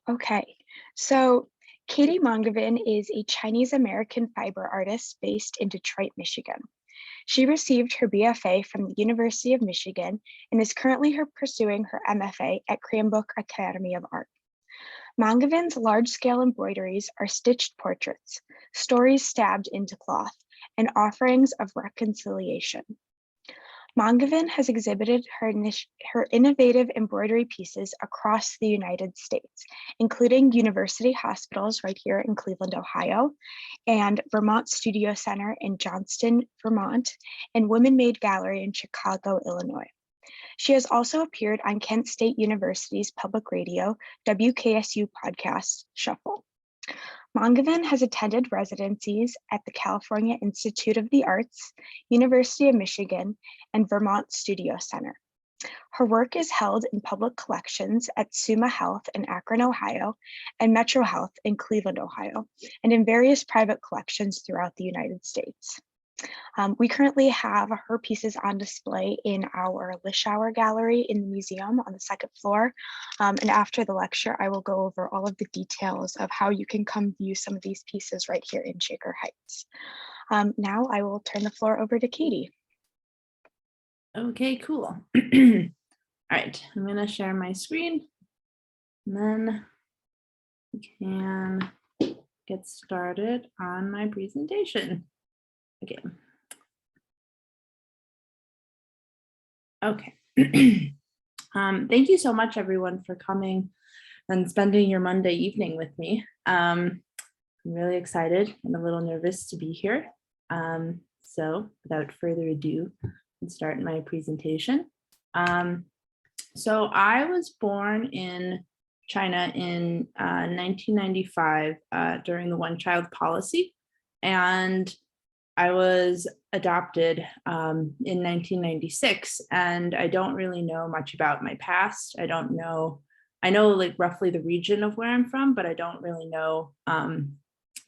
Okay, so Katie Mongoven is a Chinese American fiber artist based in Detroit, Michigan. She received her BFA from the University of Michigan and is currently pursuing her MFA at Cranbrook Academy of Art. Mongoven's large-scale embroideries are stitched portraits, stories stabbed into cloth, and offerings of reconciliation. Mongoven has exhibited her innovative embroidery pieces across the United States, including university hospitals right here in Cleveland, Ohio, and Vermont Studio Center in Johnston, Vermont, and Women Made Gallery in Chicago, Illinois. She has also appeared on Kent State University's public radio WKSU podcast Shuffle. Mongoven has attended residencies at the California Institute of the Arts, University of Michigan, and Vermont Studio Center. Her work is held in public collections at Summa Health in Akron, Ohio, and MetroHealth in Cleveland, Ohio, and in various private collections throughout the United States. We currently have her pieces on display in our Lischauer Gallery in the museum on the second floor. And after the lecture, I will go over all of the details of how you can come view some of these pieces right here in Shaker Heights. Now I will turn the floor over to Katie. Okay, cool. All right, I'm gonna share my screen and then we can get started on my presentation. Okay. Okay. Thank you so much, everyone, for coming and spending your Monday evening with me. I'm really excited and a little nervous to be here. So without further ado, let's start my presentation. So I was born in China in 1995 during the one-child policy, and I was adopted in 1996, and I don't really know much about my past. I know like roughly the region of where I'm from, but I don't really know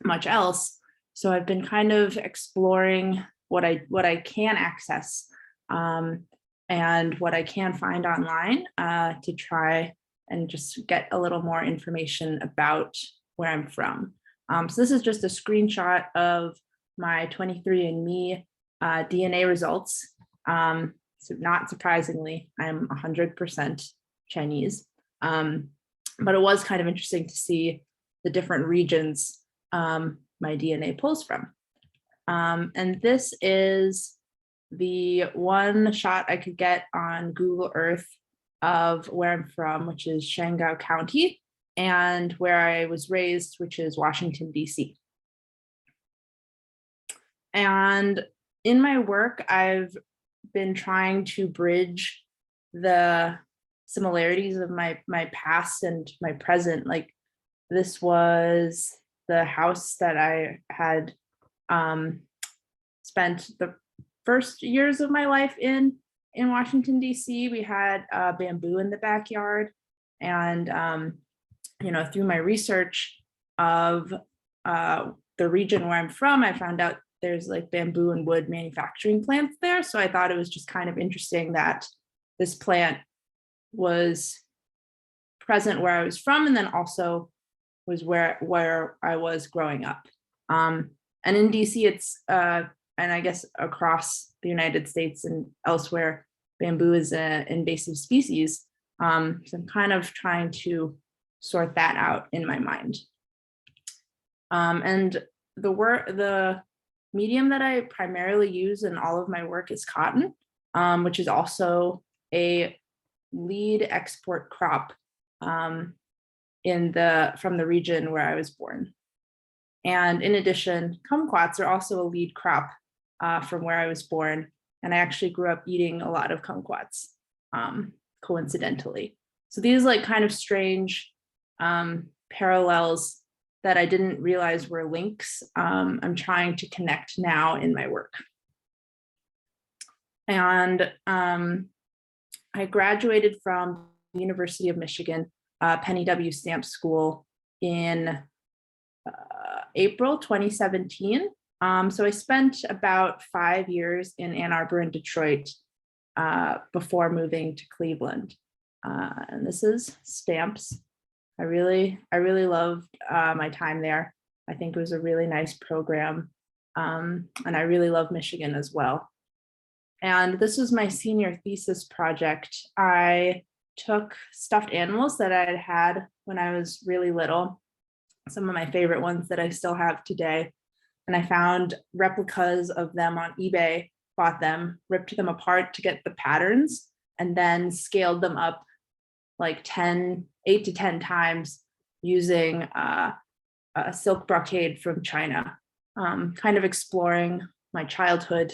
much else. So I've been kind of exploring what I can access and what I can find online to try and just get a little more information about where I'm from. So this is just a screenshot of my 23andMe DNA results. So not surprisingly, I'm 100% Chinese. But it was kind of interesting to see the different regions my DNA pulls from. And this is the one shot I could get on Google Earth of where I'm from, which is Shanghai County, and where I was raised, which is Washington, D.C. And in my work, I've been trying to bridge the similarities of my past and my present. Like, this was the house that I had spent the first years of my life in Washington, D.C. We had bamboo in the backyard. And, through my research of the region where I'm from, I found out there's like bamboo and wood manufacturing plants there. So I thought it was just kind of interesting that this plant was present where I was from, and then also was where I was growing up. And in DC, it's, and I guess across the United States and elsewhere, bamboo is an invasive species. So I'm kind of trying to sort that out in my mind. And the medium that I primarily use in all of my work is cotton, which is also a lead export crop from the region where I was born. And in addition, kumquats are also a lead crop from where I was born. And I actually grew up eating a lot of kumquats, coincidentally. So these like kind of strange parallels that I didn't realize were links, I'm trying to connect now in my work. And I graduated from the University of Michigan, Penny W. Stamp School in April 2017. So I spent about 5 years in Ann Arbor and Detroit before moving to Cleveland. And this is stamps. I really loved my time there. I think it was a really nice program. And I really love Michigan as well. And this was my senior thesis project. I took stuffed animals that I had had when I was really little, some of my favorite ones that I still have today. And I found replicas of them on eBay, bought them, ripped them apart to get the patterns, and then scaled them up like 8 to 10 times using a silk brocade from China, kind of exploring my childhood,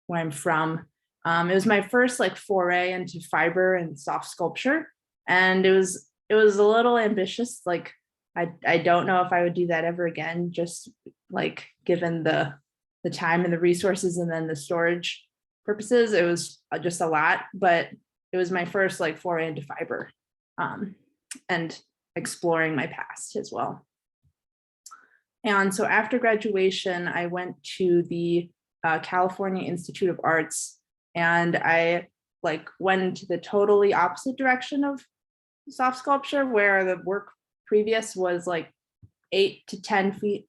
where I'm from. It was my first like foray into fiber and soft sculpture, and it was a little ambitious. Like I don't know if I would do that ever again, just like given the time and the resources and then the storage purposes. It was just a lot, but it was my first like foray into fiber, and exploring my past as well. And so after graduation, I went to the California Institute of Arts, and I like went into the totally opposite direction of soft sculpture, where the work previous was like 8 to 10 feet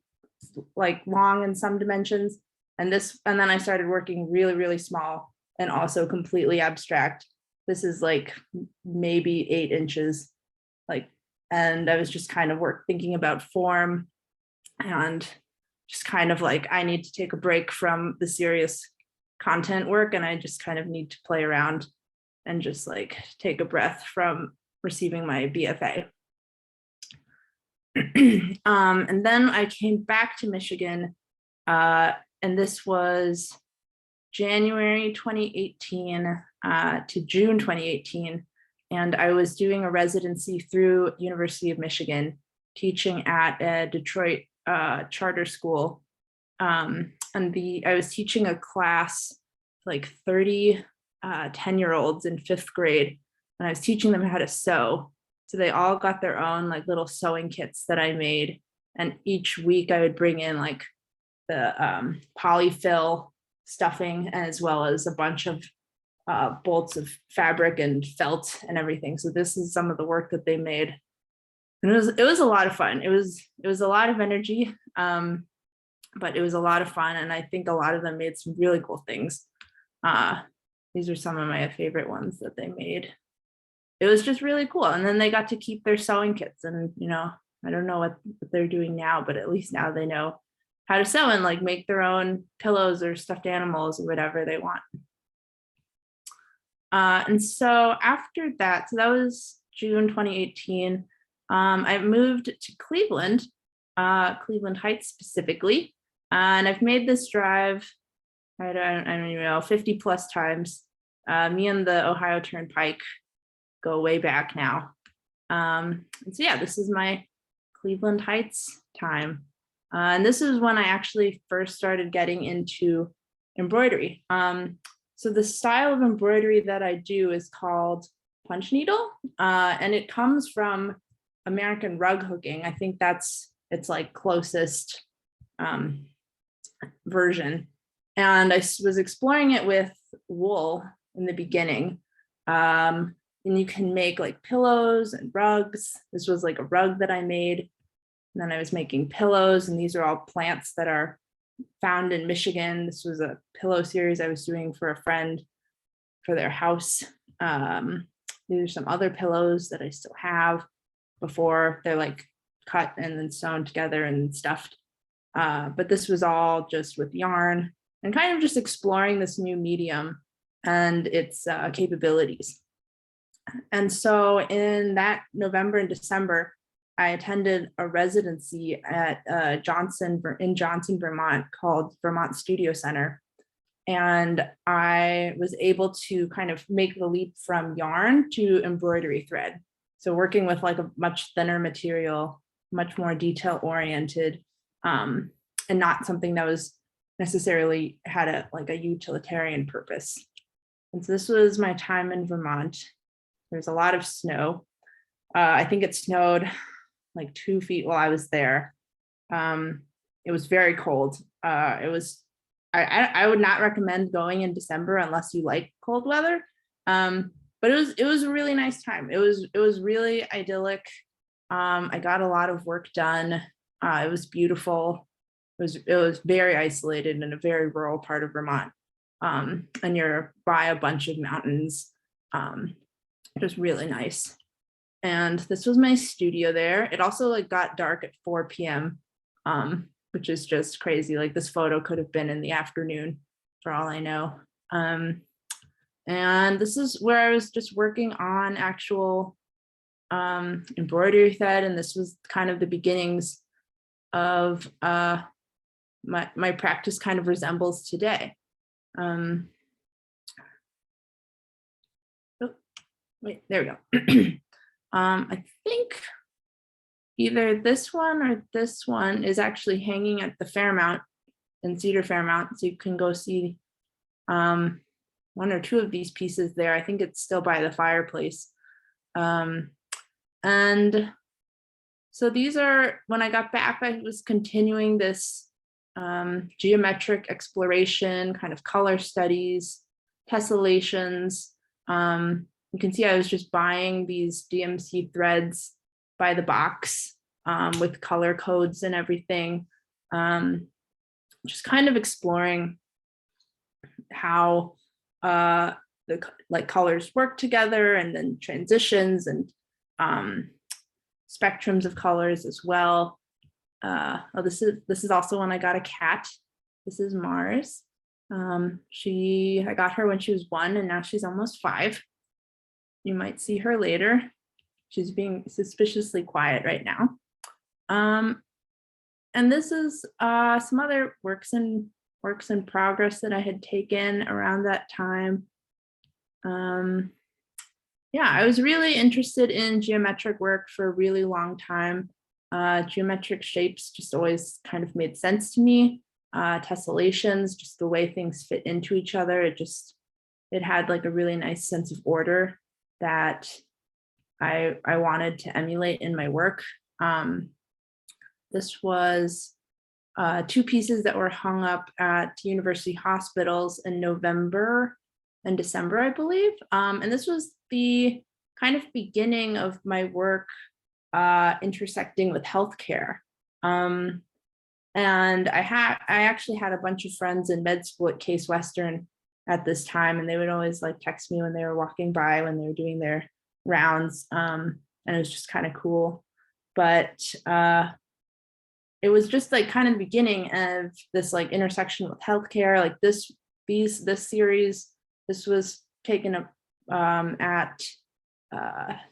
like long in some dimensions. And then I started working really, really small and also completely abstract. This is like maybe 8 inches, like, and I was just kind of thinking about form, and just kind of like, I need to take a break from the serious content work, and I just kind of need to play around and just like take a breath from receiving my BFA. And then I came back to Michigan, and this was January 2018 to June 2018. And I was doing a residency through University of Michigan, teaching at a Detroit charter school. And I was teaching a class, like 30 10-year-olds in 5th grade, and I was teaching them how to sew. So they all got their own like little sewing kits that I made. And each week I would bring in like the polyfill stuffing, as well as a bunch of bolts of fabric and felt and everything. So this is some of the work that they made. And it was a lot of fun. It was a lot of energy, but it was a lot of fun. And I think a lot of them made some really cool things. These are some of my favorite ones that they made. It was just really cool. And then they got to keep their sewing kits, and I don't know what they're doing now, but at least now they know how to sew and like make their own pillows or stuffed animals or whatever they want. And so after that, so that was June 2018, I moved to Cleveland, Cleveland Heights specifically, and I've made this drive, I don't even know, 50 plus times. Me and the Ohio Turnpike go way back now. And so yeah, this is my Cleveland Heights time. And this is when I actually first started getting into embroidery. So the style of embroidery that I do is called punch needle, and it comes from American rug hooking. I think it's like closest version. And I was exploring it with wool in the beginning. And you can make like pillows and rugs. This was like a rug that I made. And then I was making pillows, and these are all plants that are found in Michigan. This was a pillow series I was doing for a friend for their house. These are some other pillows that I still have before they're like cut and then sewn together and stuffed. But this was all just with yarn and kind of just exploring this new medium and its capabilities. And so in that November and December, I attended a residency at Johnson, Vermont, called Vermont Studio Center. And I was able to kind of make the leap from yarn to embroidery thread. So working with like a much thinner material, much more detail oriented, and not something that was necessarily had a utilitarian purpose. And so this was my time in Vermont. There's a lot of snow. I think it snowed like 2 feet while I was there. It was very cold. I would not recommend going in December unless you like cold weather. But it was a really nice time. It was really idyllic. I got a lot of work done. It was beautiful. It was very isolated in a very rural part of Vermont. And you're by a bunch of mountains. It was really nice. And this was my studio there. It also like got dark at 4 p.m., which is just crazy. Like this photo could have been in the afternoon for all I know. And this is where I was just working on actual embroidery thread. And this was kind of the beginnings of my practice kind of resembles today. Oh, wait, there we go. I think either this one or this one is actually hanging at the Fairmount in Cedar Fairmount. So you can go see one or two of these pieces there. I think it's still by the fireplace. And so these are, when I got back, I was continuing this geometric exploration, kind of color studies, tessellations. You can see I was just buying these DMC threads by the box with color codes and everything. Just kind of exploring how the colors work together, and then transitions and spectrums of colors as well. Oh, this is also when I got a cat. This is Mars. I got her when she was 1, and now she's almost 5. You might see her later. She's being suspiciously quiet right now. And this is some other works in progress that I had taken around that time. Yeah, I was really interested in geometric work for a really long time. Geometric shapes just always kind of made sense to me. Tessellations, just the way things fit into each other. It had like a really nice sense of order that I wanted to emulate in my work. This was 2 pieces that were hung up at university hospitals in November and December, I believe. And this was the kind of beginning of my work intersecting with healthcare. And I actually had a bunch of friends in med school at Case Western at this time, and they would always like text me when they were walking by, when they were doing their rounds. And it was just kind of cool. But it was just like kind of the beginning of this like intersection with healthcare. Like this series, this was taken up at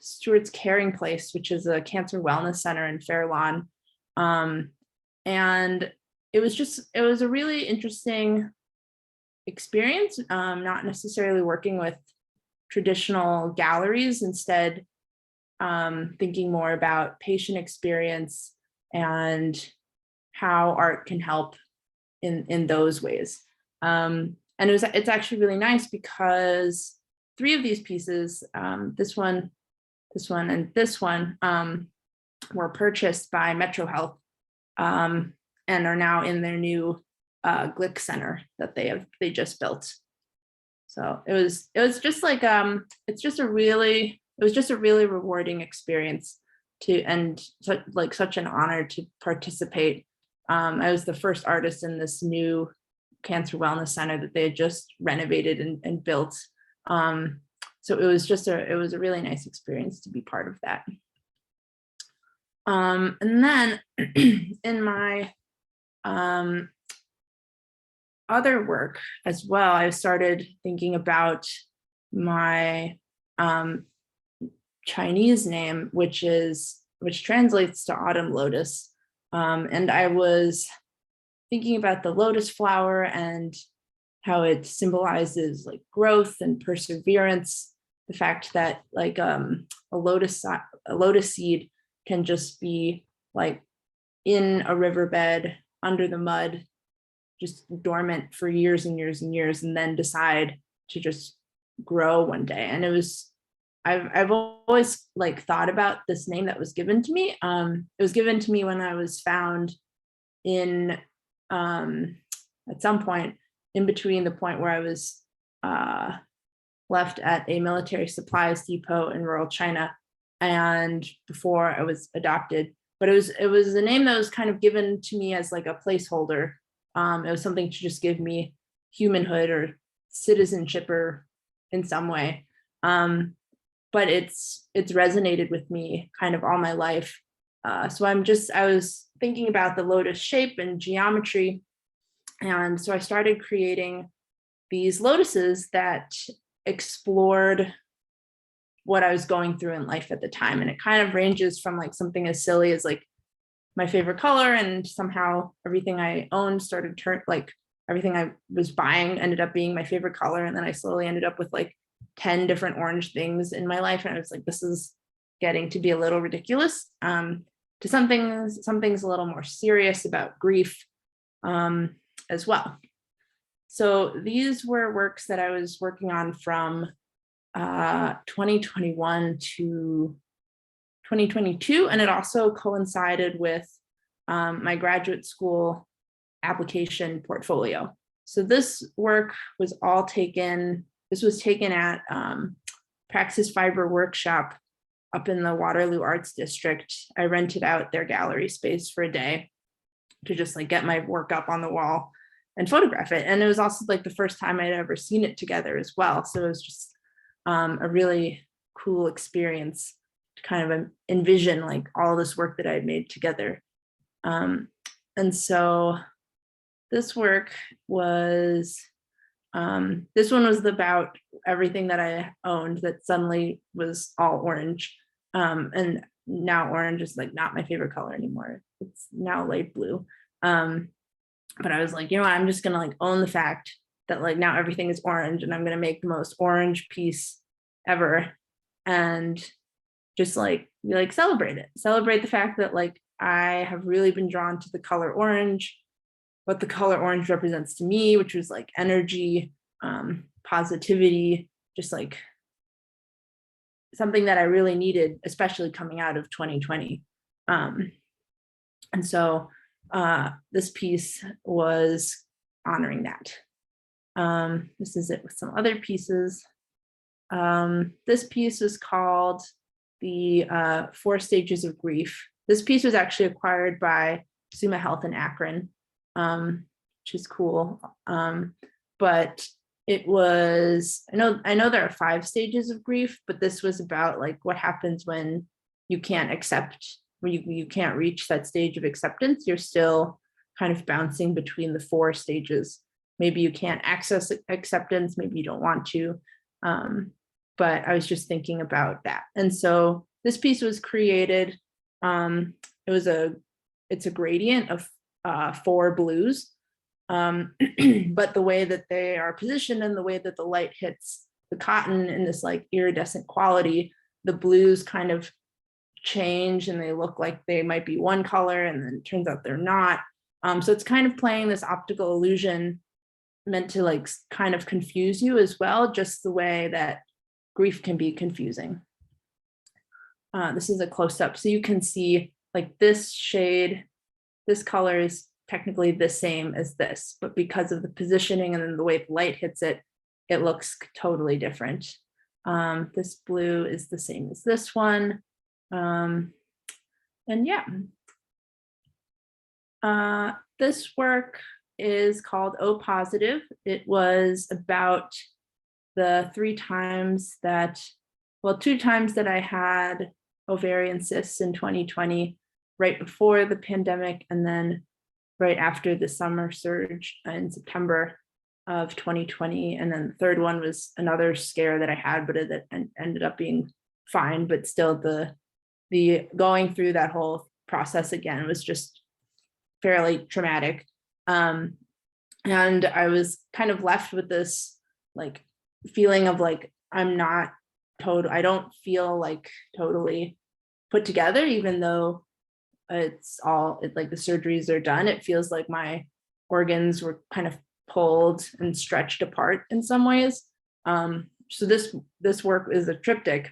Stewart's Caring Place, which is a cancer wellness center in Fair Lawn. And it was a really interesting experience, not necessarily working with traditional galleries, instead thinking more about patient experience and how art can help in those ways. And it's actually really nice because 3 of these pieces, this one, and this one, were purchased by MetroHealth and are now in their new Glick Center that they just built. So it was just like it was just a really rewarding experience and such an honor to participate. I was the first artist in this new cancer wellness center that they had just renovated and built. So it was a really nice experience to be part of that. And then in my other work as well, I started thinking about my Chinese name, which translates to autumn lotus. And I was thinking about the lotus flower and how it symbolizes like growth and perseverance. The fact that like a lotus seed can just be like in a riverbed under the mud, just dormant for years and years and years, and then decide to just grow one day. And I've always like thought about this name that was given to me. It was given to me when I was found in at some point in between the point where I was left at a military supplies depot in rural China and before I was adopted. But it was a name that was kind of given to me as like a placeholder. It was something to just give me humanhood or citizenship or in some way. But it's resonated with me kind of all my life. So I was thinking about the lotus shape and geometry. And so I started creating these lotuses that explored what I was going through in life at the time. And it kind of ranges from like something as silly as like my favorite color, and somehow everything I owned started like everything I was buying ended up being my favorite color. And then I slowly ended up with like 10 different orange things in my life. And I was like, this is getting to be a little ridiculous. To some things a little more serious about grief as well. So these were works that I was working on from 2021 to 2022, and it also coincided with my graduate school application portfolio. So this work was taken at Praxis Fiber Workshop up in the Waterloo Arts District. I rented out their gallery space for a day to just like get my work up on the wall and photograph it. And it was also like the first time I'd ever seen it together as well. So it was just a really cool experience to kind of envision like all this work that I had made together. And so this work was, this one was about everything that I owned that suddenly was all orange. And now orange is like not my favorite color anymore. It's now light blue. But I was like, you know what, I'm just gonna like own the fact that like now everything is orange, and I'm gonna make the most orange piece ever, and just like celebrate the fact that like I have really been drawn to the color orange, what the color orange represents to me, which was like energy, positivity, just like something that I really needed, especially coming out of 2020. And so this piece was honoring that. This is it with some other pieces. This piece is called the 4 Stages of Grief. This piece was actually acquired by Summa Health in Akron, which is cool. But it was, I know there are 5 stages of grief, but this was about like what happens when you can't accept, when you can't reach that stage of acceptance. You're still kind of bouncing between the 4 stages. Maybe you can't access acceptance, maybe you don't want to. But I was just thinking about that. And so this piece was created, it's a gradient of 4 blues. But the way that they are positioned and the way that the light hits the cotton in this like iridescent quality, the blues kind of change and they look like they might be one color, and then it turns out they're not. So it's kind of playing this optical illusion meant to like kind of confuse you as well, just the way that grief can be confusing. This is a close-up, so you can see like this shade, this color is technically the same as this, but because of the positioning and then the way the light hits it, it looks totally different. This blue is the same as this one. And yeah. This work is called O Positive. It was about the 2 times that I had ovarian cysts in 2020, right before the pandemic, and then right after the summer surge in September of 2020. And then the third one was another scare that I had, but it ended up being fine. But still, the going through that whole process again was just fairly traumatic. And I was kind of left with this like feeling of like, I don't feel like totally put together, even though like the surgeries are done. It feels like my organs were kind of pulled and stretched apart in some ways. So this work is a triptych,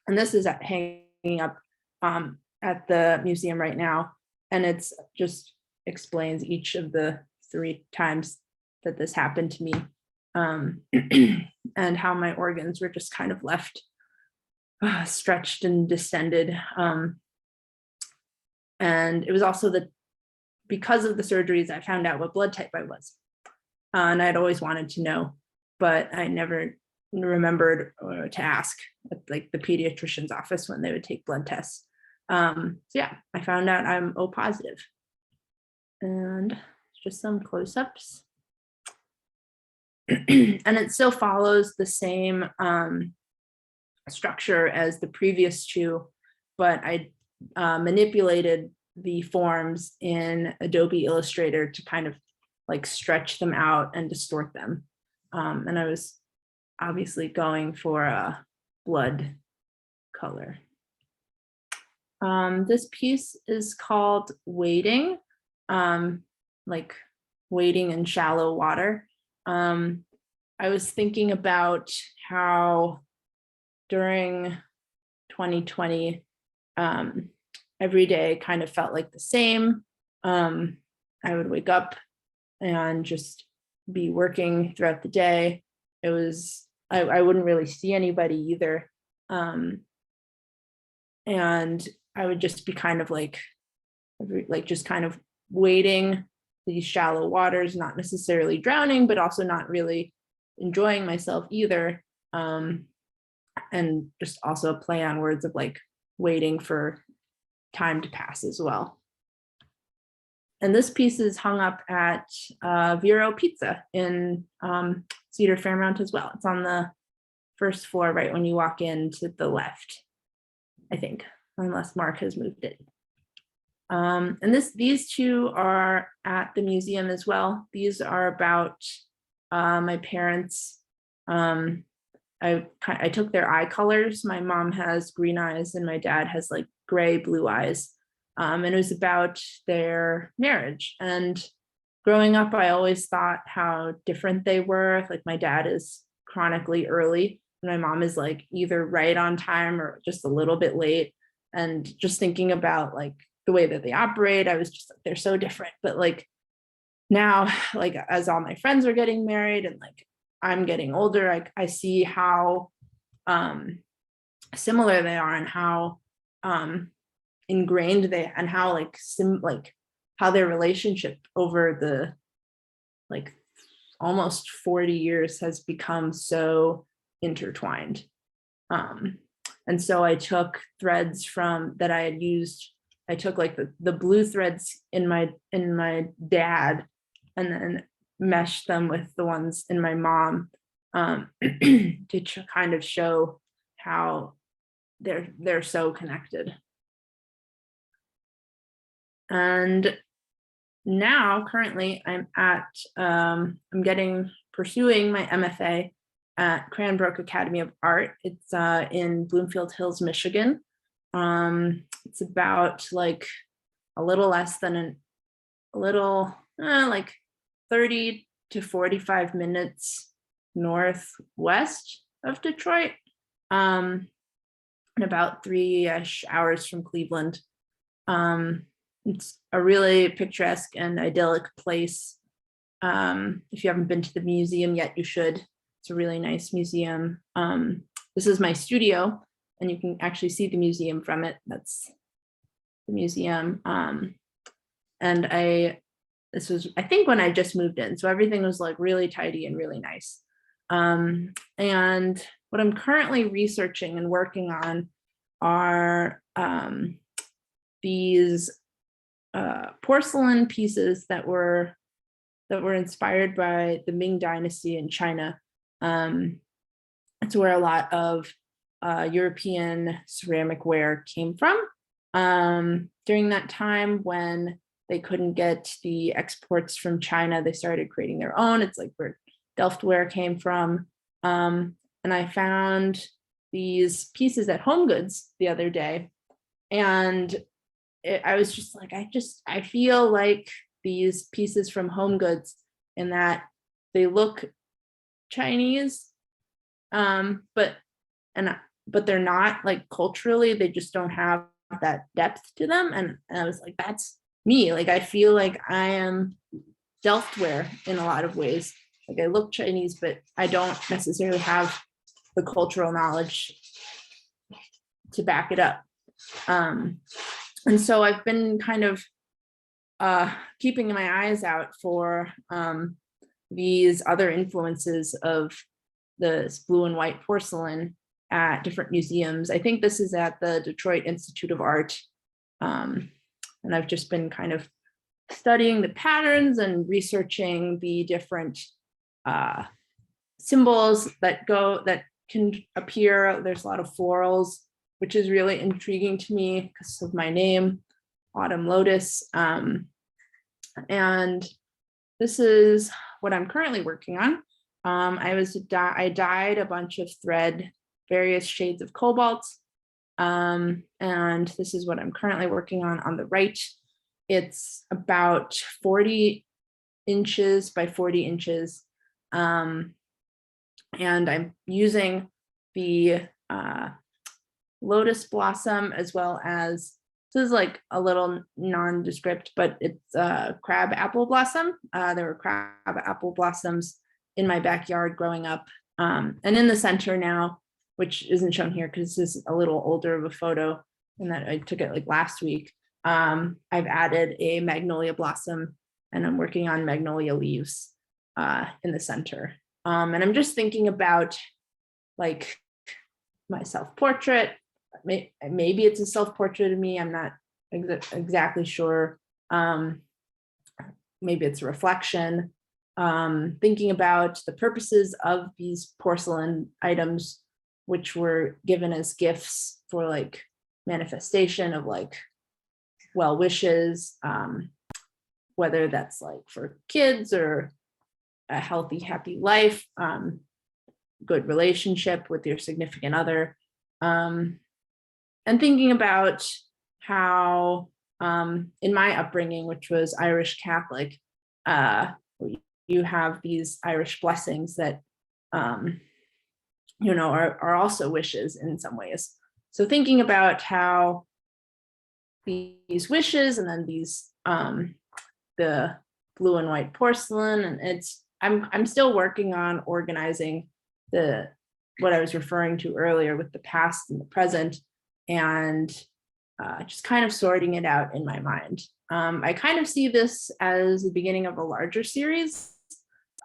and this is hanging up at the museum right now, and it's just explains each of the 3 times that this happened to me, and how my organs were just kind of left stretched and distended. And it was also because of the surgeries, I found out what blood type I was. And I'd always wanted to know, but I never remembered to ask at like the pediatrician's office when they would take blood tests. So yeah, I found out I'm O positive. And just some close-ups. And it still follows the same structure as the previous two, but I manipulated the forms in Adobe Illustrator to kind of like stretch them out and distort them. And I was obviously going for a blood color. This piece is called Wading, like wading in shallow water. I was thinking about how during 2020, every day kind of felt like the same. I would wake up and just be working throughout the day. It was, I wouldn't really see anybody either. And I would just be kind of like just kind of wading these shallow waters, not necessarily drowning, but also not really enjoying myself either. And just also a play on words of like waiting for time to pass as well. And this piece is hung up at Vero Pizza in Cedar Fairmount as well. It's on the first floor, right when you walk in to the left, I think, unless Mark has moved it. And these two are at the museum as well. These are about my parents. I took their eye colors. My mom has green eyes and my dad has like gray blue eyes. And it was about their marriage. And growing up, I always thought how different they were. Like my dad is chronically early and my mom is like either right on time or just a little bit late. And just thinking about like the way that they operate, I was just like, they're so different. But like now, like as all my friends are getting married and like I'm getting older, I see how similar they are and how ingrained they and how like how their relationship over the like almost 40 years has become so intertwined. And so I took threads from that I had used. I took like the blue threads in my dad and then meshed them with the ones in my mom to kind of show how they're so connected. And now currently I'm pursuing my MFA at Cranbrook Academy of Art. It's in Bloomfield Hills, Michigan. It's about like a little less than like 30 to 45 minutes northwest of Detroit, and about 3-ish hours from Cleveland. It's a really picturesque and idyllic place. If you haven't been to the museum yet, you should. It's a really nice museum. This is my studio, and you can actually see the museum from it. That's the museum. And this was, I think, when I just moved in. So everything was like really tidy and really nice. And what I'm currently researching and working on are these porcelain pieces that were inspired by the Ming Dynasty in China. It's where a lot of European ceramic ware came from. During that time when they couldn't get the exports from China, they started creating their own. It's like where Delftware came from. And I found these pieces at Home Goods the other day. And I was just like, I feel like these pieces from Home Goods in that they look Chinese, but they're not, like culturally, they just don't have that depth to them. And I was like, that's me. Like, I feel like I am Delftware in a lot of ways. Like I look Chinese, but I don't necessarily have the cultural knowledge back it up. And so I've been kind of keeping my eyes out for these other influences of this blue and white porcelain at different museums. I think this is at the Detroit Institute of Art. And I've just been kind of studying the patterns and researching the different symbols that can appear. There's a lot of florals, which is really intriguing to me because of my name, Autumn Lotus. And this is what I'm currently working on. I dyed a bunch of thread, various shades of cobalt. And this is what I'm currently working on the right. It's about 40 inches by 40 inches. And I'm using the lotus blossom, as well as, this is like a little nondescript, but it's crab apple blossom. There were crab apple blossoms in my backyard growing up. And in the center now, which isn't shown here because this is a little older of a photo and that I took it like last week, I've added a magnolia blossom, and I'm working on magnolia leaves in the center. And I'm just thinking about like my self-portrait. Maybe it's a self-portrait of me. I'm not exactly sure. Maybe it's a reflection. Thinking about the purposes of these porcelain items, which were given as gifts for like manifestation of like well wishes, whether that's like for kids or a healthy, happy life, good relationship with your significant other. And thinking about how in my upbringing, which was Irish Catholic, you have these Irish blessings that are also wishes in some ways. So thinking about how these wishes and then these the blue and white porcelain, and I'm still working on organizing what I was referring to earlier with the past and the present, and just kind of sorting it out in my mind. I kind of see this as the beginning of a larger series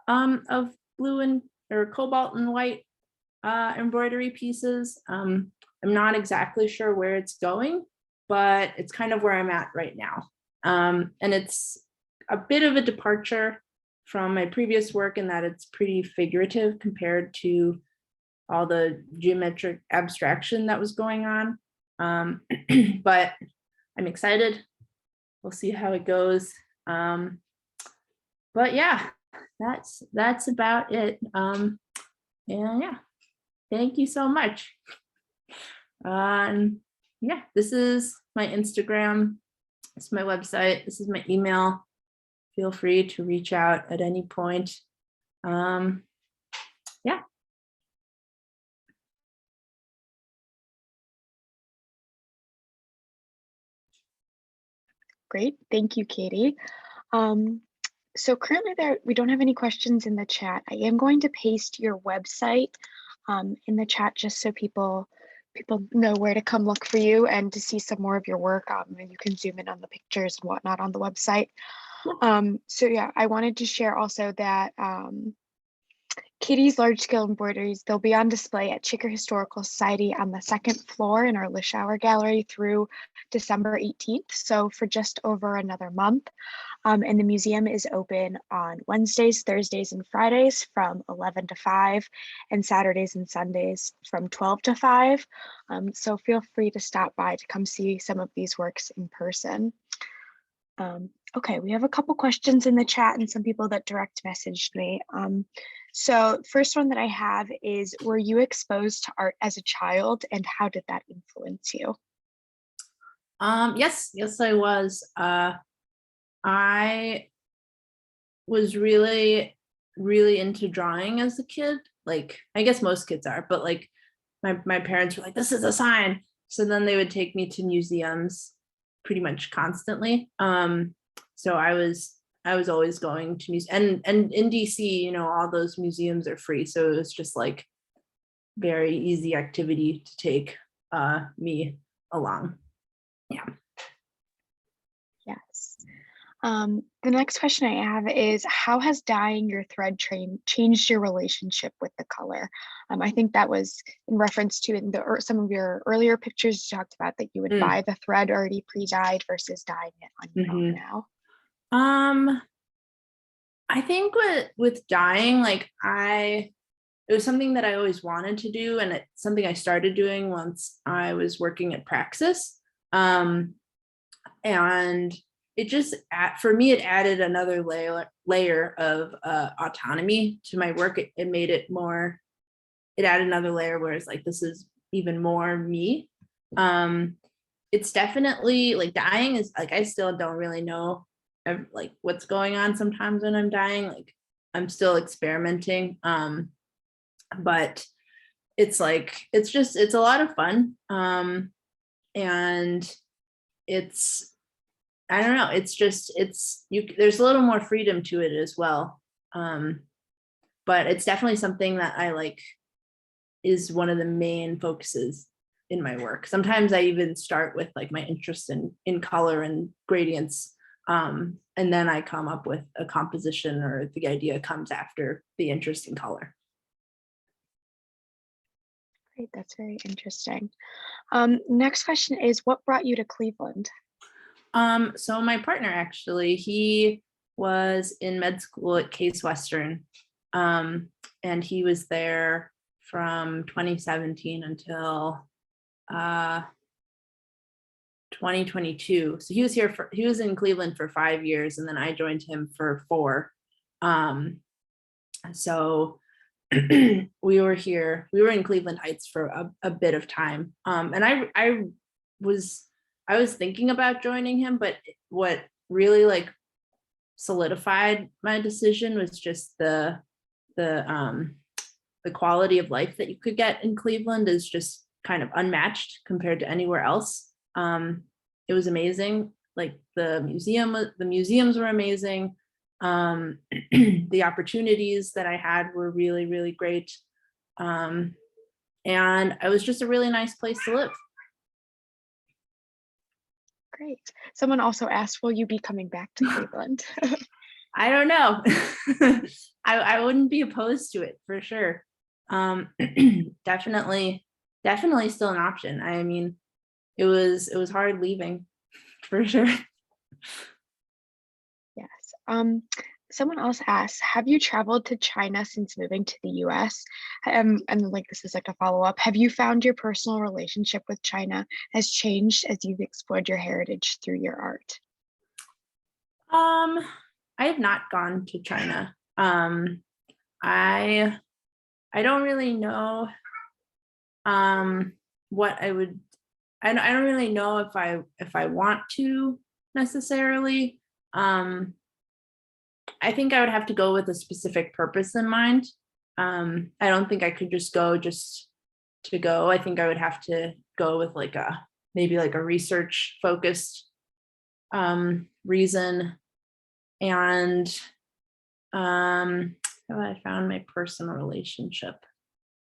of blue or cobalt and white embroidery pieces. I'm not exactly sure where it's going, but it's kind of where I'm at right now. And it's a bit of a departure from my previous work in that it's pretty figurative compared to all the geometric abstraction that was going on. But I'm excited. We'll see how it goes. But yeah, that's about it. And yeah, thank you so much. Yeah, this is my Instagram. This is my website. This is my email. Feel free to reach out at any point. Yeah. Great, thank you, Katie. So currently we don't have any questions in the chat. I am going to paste your website in the chat just so people know where to come look for you and to see some more of your work. And you can zoom in on the pictures and whatnot on the website. So yeah, I wanted to share also that Katie's large-scale embroideries, they'll be on display at Chicker Historical Society on the second floor in our Lischauer Gallery through December 18th. So for just over another month. And the museum is open on Wednesdays, Thursdays, and Fridays from 11 to 5, and Saturdays and Sundays from 12 to 5. So feel free to stop by to come see some of these works in person. Okay, we have a couple questions in the chat and some people that direct messaged me. So first one that I have is, were you exposed to art as a child, and how did that influence you? Yes, I was. I was really, really into drawing as a kid. Like, I guess most kids are, but like my parents were like, this is a sign. So then they would take me to museums pretty much constantly. So I was always going to museums, and in DC, all those museums are free. So it was just like very easy activity to take. me along. Yeah. Yes. The next question I have is, how has dyeing your thread changed your relationship with the color? I think that was in reference to some of your earlier pictures, you talked about that you would buy the thread already pre-dyed versus dyeing it on your own now. I think with dyeing, like it was something that I always wanted to do, and it's something I started doing once I was working at Praxis. And it just, for me, it added another layer of autonomy to my work. It made it more, it added another layer where it's like, this is even more me. It's definitely like dyeing is like, I still don't really know like what's going on sometimes when I'm dyeing. Like I'm still experimenting. But it's like, it's a lot of fun. And it's, I don't know, there's a little more freedom to it as well. But it's definitely something that I like is one of the main focuses in my work. Sometimes I even start with like my interest in color and gradients. And then I come up with a composition, or the idea comes after the interest in color. Great, that's very interesting. Next question is, what brought you to Cleveland? So my partner, actually, he was in med school at Case Western, and he was there from 2017 until 2022. So he was in Cleveland for 5 years, and then I joined him for 4. So we were in Cleveland Heights for a bit of time. And I was thinking about joining him, but what really like solidified my decision was just the quality of life that you could get in Cleveland is just kind of unmatched compared to anywhere else. It was amazing. Like the museums were amazing. The opportunities that I had were really, really great. And it was just a really nice place to live. Great. Someone also asked, will you be coming back to Cleveland? I don't know. I wouldn't be opposed to it for sure. Definitely still an option. I mean, it was hard leaving for sure. Yes. Someone else asked, have you traveled to China since moving to the US? And like, this is like a follow-up. Have you found your personal relationship with China has changed as you've explored your heritage through your art? I have not gone to China. I don't really know what I don't really know if I want to necessarily. I think I would have to go with a specific purpose in mind. I don't think I could just go to go. I think I would have to go with like maybe like a research focused reason. And how I found my personal relationship.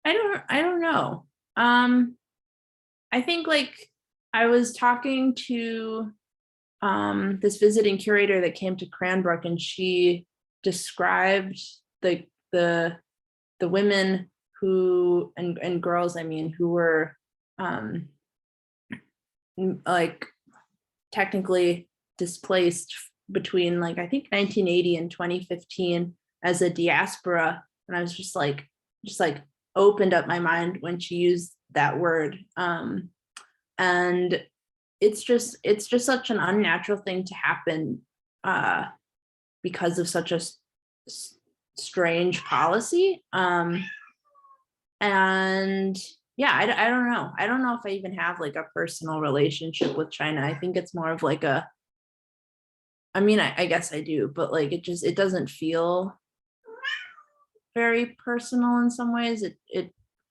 I don't know. I think like I was talking to this visiting curator that came to Cranbrook, and she described the women who and girls, I mean, who were like technically displaced between like I think 1980 and 2015 as a diaspora, and I was just like opened up my mind when she used that word. And it's just such an unnatural thing to happen because of such a strange policy. And yeah, I don't know. I don't know if I even have like a personal relationship with China. I think it's more of like I mean, I guess I do, but like it doesn't feel very personal in some ways.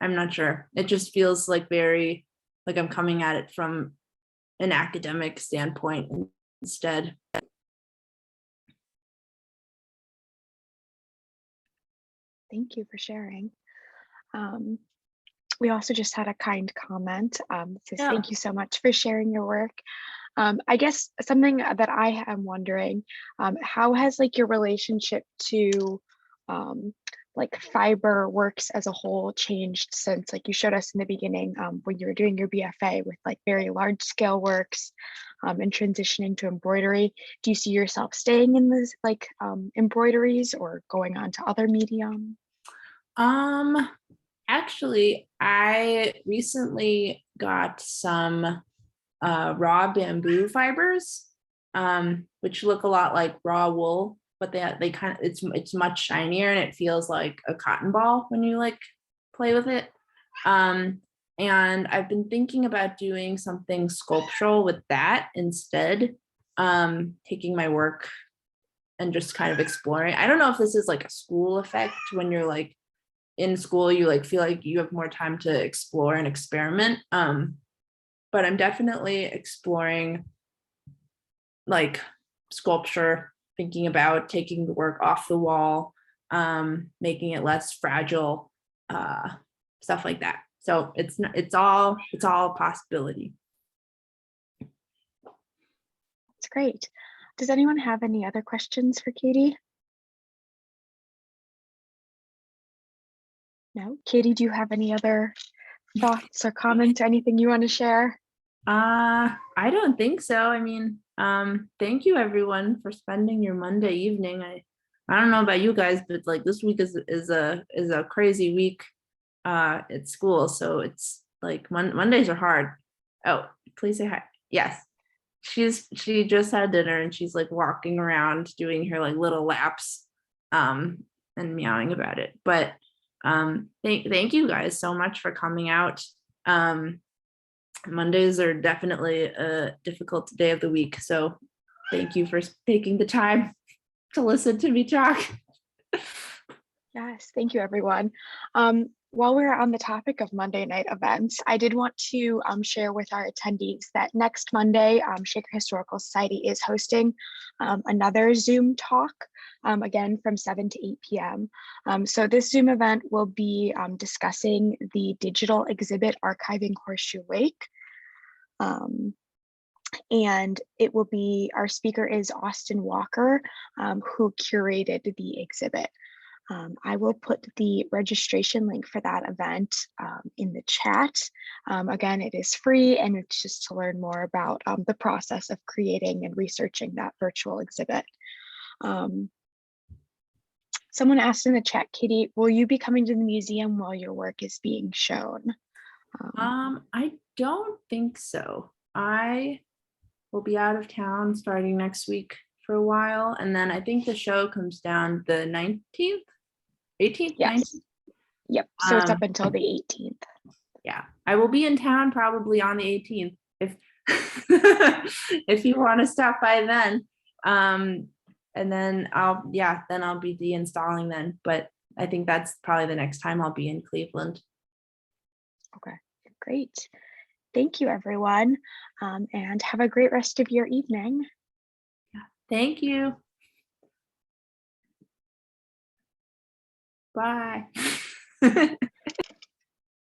I'm not sure. It just feels like very like I'm coming at it from an academic standpoint instead. Thank you for sharing. We also just had a kind comment. It says, Yeah. thank you so much for sharing your work. I guess something that I am wondering, how has like your relationship to um, like fiber works as a whole changed since like you showed us in the beginning when you were doing your BFA with like very large scale works and transitioning to embroidery? Do you see yourself staying in this like embroideries or going on to other medium? Um, Actually, I recently got some raw bamboo fibers, which look a lot like raw wool, but they kind of it's much shinier and it feels like a cotton ball when you like play with it. Um, and I've been thinking about doing something sculptural with that instead, taking my work and just kind of exploring. I don't know if this is like a school effect when you're like in school, you like feel like you have more time to explore and experiment. But I'm definitely exploring like sculpture, thinking about taking the work off the wall, making it less fragile, stuff like that. So it's all a possibility. That's great. Does anyone have any other questions for Katie? No? Katie, do you have any other thoughts or comments or anything you want to share? I don't think so. I mean, thank you everyone for spending your Monday evening. I don't know about you guys, but like this week is a crazy week at school. So it's like Mondays are hard. Oh, please say hi. Yes. She just had dinner and she's like walking around doing her like little laps and meowing about it. But thank you guys so much for coming out. Mondays are definitely a difficult day of the week. So thank you for taking the time to listen to me talk. Yes, thank you, everyone. While we're on the topic of Monday night events, I did want to share with our attendees that next Monday, Shaker Historical Society is hosting another Zoom talk, again from 7 to 8 p.m. So this Zoom event will be discussing the digital exhibit Archiving Horseshoe Lake. And it will be, our speaker is Austin Walker, who curated the exhibit. I will put the registration link for that event in the chat. Again, it is free and it's just to learn more about the process of creating and researching that virtual exhibit. Someone asked in the chat, Katie, will you be coming to the museum while your work is being shown? I don't think so. I will be out of town starting next week for a while. And then I think the show comes down the 19th, 18th, Yes. 19th. Yep. So it's up until the 18th. Yeah, I will be in town probably on the 18th if if you want to stop by then. And then I'll be deinstalling then. But I think that's probably the next time I'll be in Cleveland. Okay, great. Thank you, everyone, and have a great rest of your evening. Thank you. Bye.